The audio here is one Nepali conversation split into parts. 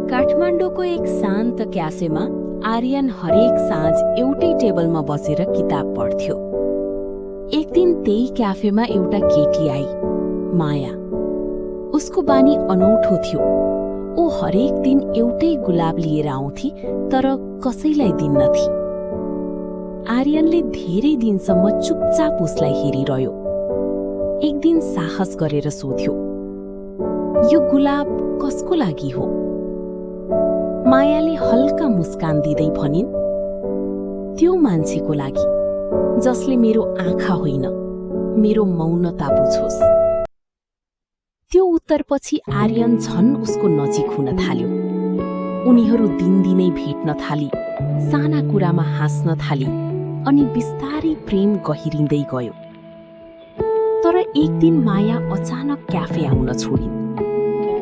काठमाडौँको एक शान्त क्याफेमा आर्यन हरेक साँझ एउटै टेबलमा बसेर किताब पढ्थ्यो। एक दिन त्यही क्याफेमा एउटा केटी आई, माया। उसको बानी अनौठो थियो। ऊ हरेक दिन एउटै गुलाब लिएर आउँथी, तर कसैलाई दिन्नथी। आर्यनले धेरै दिनसम्म चुपचाप उसलाई हेरिरह्यो। एक दिन साहस गरेर सोध्यो, यो गुलाब कसको लागि हो? मायाले हल्का मुस्कान दिँदै भनिन्, त्यो मान्छेको लागि जसले मेरो आँखा होइन, मेरो मौनता बुझोस्। त्यो उत्तरपछि आर्यन झन् उसको नजिक हुन थाल्यो। उनीहरू दिनदिनै भेट्न थाली, साना कुरामा हाँस्न थाली, अनि बिस्तारै प्रेम गहिरिँदै गयो। तर एक दिन माया अचानक क्याफे आउन छोडिन्।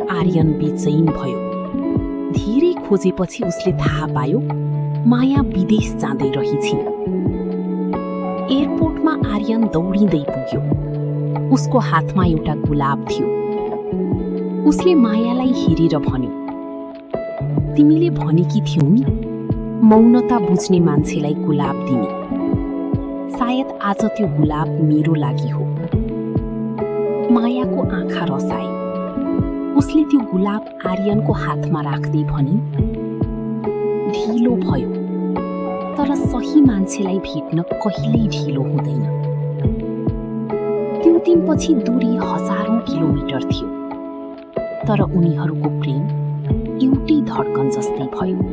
आर्यन बेचैन भयो। धेरै खोजेपछि उसले थाहा पायो माया विदेश जाँदै रहेछिन्। एयरपोर्टमा आर्यन दौडिँदै पुग्यो। उसको हातमा एउटा गुलाब थियो। उसले मायालाई हेरेर भन्यो, तिमीले भनेकी थियौ नि, मौनता बुझ्ने मान्छेलाई गुलाब दिने। सायद आज त्यो गुलाब मेरो लागि हो। मायाको आँखा रसाए। उसले त्यो गुलाब आर्यनको हातमा राख्दै भनिन्, ढिलो भयो, तर सही मान्छेलाई भेट्न कहिल्यै ढिलो हुँदैन। त्यो दिनपछि दूरी हजारौं किलोमिटर थियो, तर उनीहरूको प्रेम एउटै धड्कन जस्तै भयो।